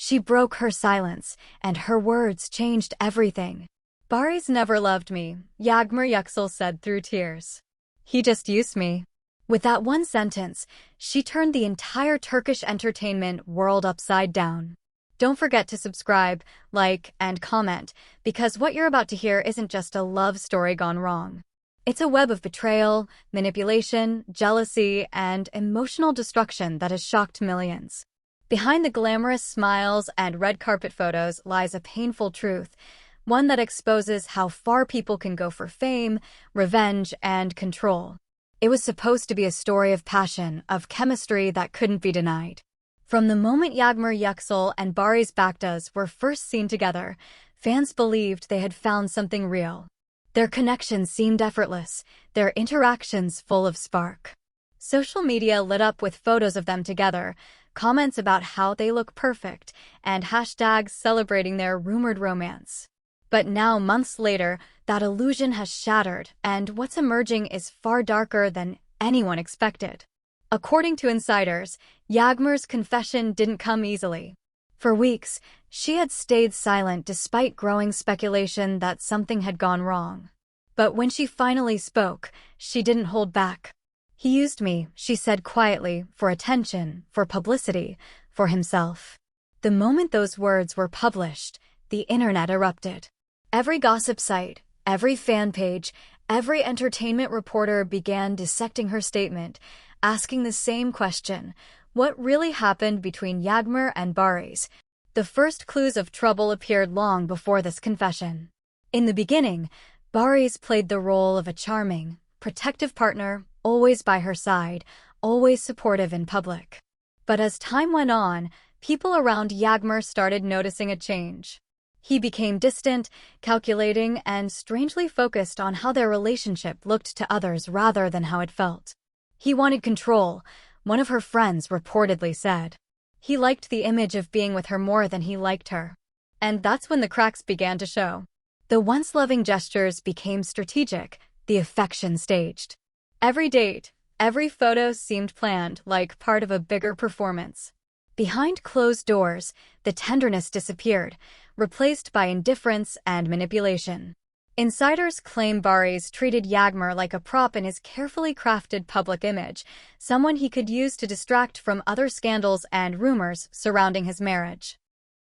She broke her silence, and her words changed everything. "Barış never loved me," Yağmur Yüksel said through tears. "He just used me." With that one sentence, she turned the entire Turkish entertainment world upside down. Don't forget to subscribe, like, and comment, because what you're about to hear isn't just a love story gone wrong. It's a web of betrayal, manipulation, jealousy, and emotional destruction that has shocked millions. Behind the glamorous smiles and red carpet photos lies a painful truth, one that exposes how far people can go for fame, revenge, and control. It was supposed to be a story of passion, of chemistry that couldn't be denied. From the moment Yağmur Yüksel and Barış Baktas were first seen together, fans believed they had found something real. Their connection seemed effortless, their interactions full of spark. Social media lit up with photos of them together, comments about how they look perfect, and hashtags celebrating their rumored romance. But now, months later, that illusion has shattered, and what's emerging is far darker than anyone expected. According to insiders, Yağmur's confession didn't come easily. For weeks, she had stayed silent despite growing speculation that something had gone wrong. But when she finally spoke, she didn't hold back. "He used me," she said quietly, for attention, for publicity, for himself. The moment those words were published, the internet erupted. Every gossip site, every fan page, every entertainment reporter began dissecting her statement, asking the same question: what really happened between Yağmur and Barış? The first clues of trouble appeared long before this confession. In the beginning, Barış played the role of a charming, protective partner, always by her side, always supportive in public. But as time went on, people around Yağmur started noticing a change. He became distant, calculating, and strangely focused on how their relationship looked to others rather than how it felt. He wanted control, one of her friends reportedly said. He liked the image of being with her more than he liked her. And that's when the cracks began to show. The once loving gestures became strategic, the affection staged. Every date, every photo seemed planned, like part of a bigger performance. Behind closed doors, the tenderness disappeared, replaced by indifference and manipulation. Insiders claim Barış treated Yağmur like a prop in his carefully crafted public image, someone he could use to distract from other scandals and rumors surrounding his marriage.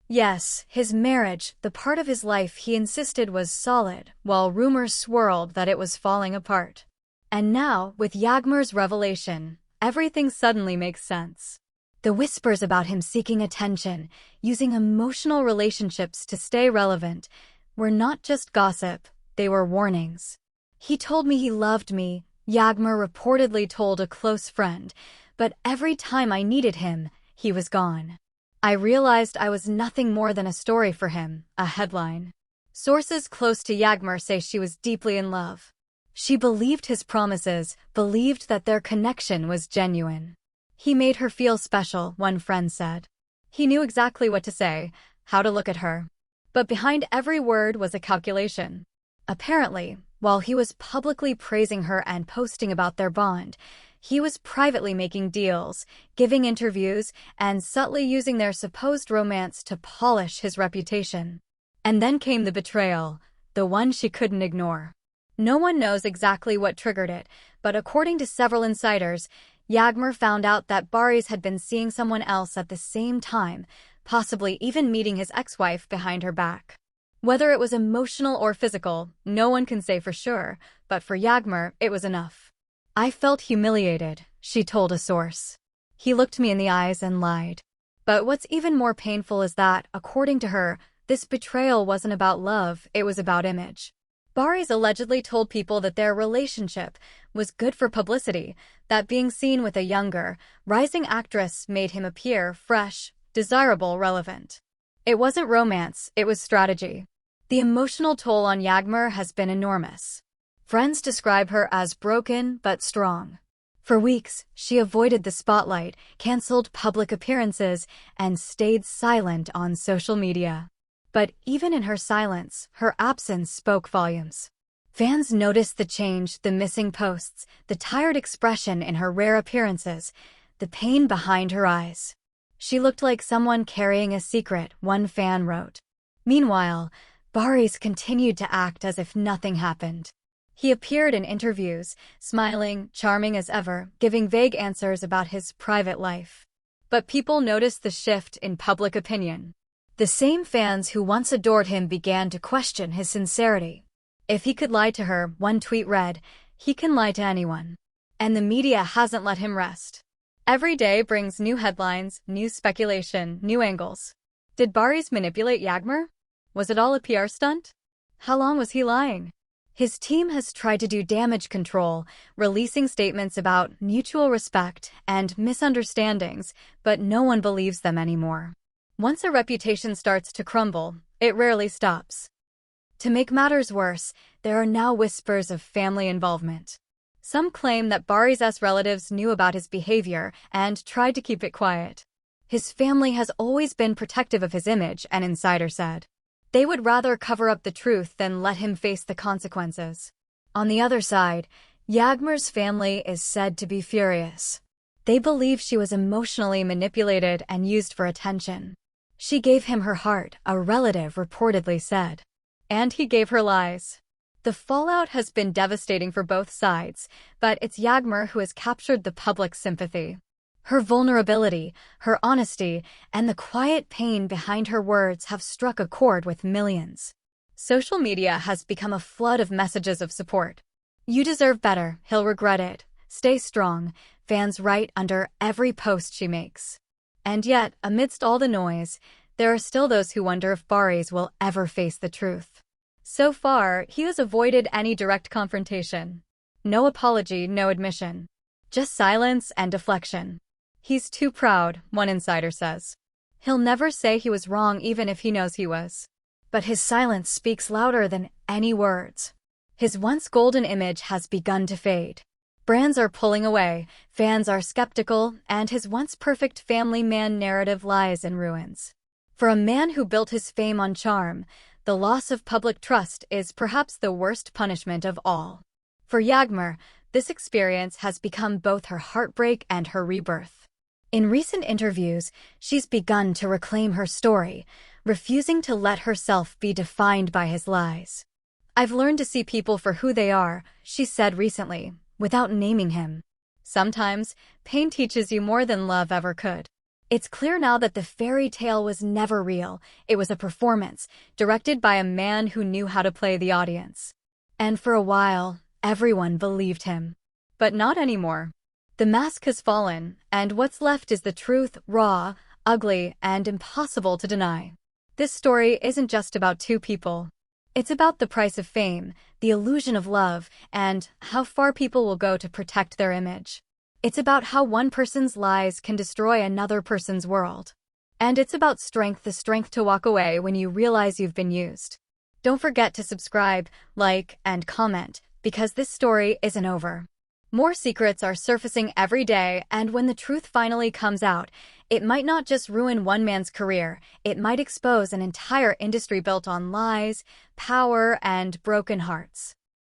Yes, his marriage, the part of his life he insisted was solid, while rumors swirled that it was falling apart. And now, with Yağmur's revelation, everything suddenly makes sense. The whispers about him seeking attention, using emotional relationships to stay relevant, were not just gossip, they were warnings. "He told me he loved me," Yağmur reportedly told a close friend, "but every time I needed him, he was gone. I realized I was nothing more than a story for him," a headline. Sources close to Yağmur say she was deeply in love. She believed his promises, believed that their connection was genuine. "He made her feel special," one friend said. "He knew exactly what to say, how to look at her." But behind every word was a calculation. Apparently, while he was publicly praising her and posting about their bond, he was privately making deals, giving interviews, and subtly using their supposed romance to polish his reputation. And then came the betrayal, the one she couldn't ignore. No one knows exactly what triggered it, but according to several insiders, Yağmur found out that Barış had been seeing someone else at the same time, possibly even meeting his ex-wife behind her back. Whether it was emotional or physical, no one can say for sure, but for Yağmur, it was enough. "I felt humiliated," she told a source. "He looked me in the eyes and lied." But what's even more painful is that, according to her, this betrayal wasn't about love, it was about image. Barış allegedly told people that their relationship was good for publicity, that being seen with a younger, rising actress made him appear fresh, desirable, relevant. It wasn't romance, it was strategy. The emotional toll on Yağmur has been enormous. Friends describe her as broken but strong. For weeks, she avoided the spotlight, canceled public appearances, and stayed silent on social media. But even in her silence, her absence spoke volumes. Fans noticed the change, the missing posts, the tired expression in her rare appearances, the pain behind her eyes. She looked like someone carrying a secret, one fan wrote. Meanwhile, Barış continued to act as if nothing happened. He appeared in interviews, smiling, charming as ever, giving vague answers about his private life. But people noticed the shift in public opinion. The same fans who once adored him began to question his sincerity. If he could lie to her, one tweet read, "He can lie to anyone." And the media hasn't let him rest. Every day brings new headlines, new speculation, new angles. Did Barış manipulate Yağmur? Was it all a PR stunt? How long was he lying? His team has tried to do damage control, releasing statements about mutual respect and misunderstandings, but no one believes them anymore. Once a reputation starts to crumble, it rarely stops. To make matters worse, there are now whispers of family involvement. Some claim that Barış's relatives knew about his behavior and tried to keep it quiet. His family has always been protective of his image, an insider said. They would rather cover up the truth than let him face the consequences. On the other side, Yağmur's family is said to be furious. They believe she was emotionally manipulated and used for attention. She gave him her heart, a relative reportedly said. And he gave her lies. The fallout has been devastating for both sides, but it's Yağmur who has captured the public's sympathy. Her vulnerability, her honesty, and the quiet pain behind her words have struck a chord with millions. Social media has become a flood of messages of support. "You deserve better, he'll regret it. Stay strong," fans write under every post she makes. And yet, amidst all the noise, there are still those who wonder if Barış will ever face the truth. So far, he has avoided any direct confrontation. No apology, no admission. Just silence and deflection. He's too proud, one insider says. He'll never say he was wrong even if he knows he was. But his silence speaks louder than any words. His once golden image has begun to fade. Brands are pulling away, fans are skeptical, and his once perfect family man narrative lies in ruins. For a man who built his fame on charm, the loss of public trust is perhaps the worst punishment of all. For Yağmur, this experience has become both her heartbreak and her rebirth. In recent interviews, she's begun to reclaim her story, refusing to let herself be defined by his lies. "I've learned to see people for who they are," she said recently, without naming him. Sometimes, pain teaches you more than love ever could. It's clear now that the fairy tale was never real. It was a performance, directed by a man who knew how to play the audience. And for a while, everyone believed him. But not anymore. The mask has fallen, and what's left is the truth, raw, ugly, and impossible to deny. This story isn't just about two people. It's about the price of fame, the illusion of love, and how far people will go to protect their image. It's about how one person's lies can destroy another person's world. And it's about strength, the strength to walk away when you realize you've been used. Don't forget to subscribe, like, and comment, because this story isn't over. More secrets are surfacing every day, and when the truth finally comes out, it might not just ruin one man's career, it might expose an entire industry built on lies, power, and broken hearts.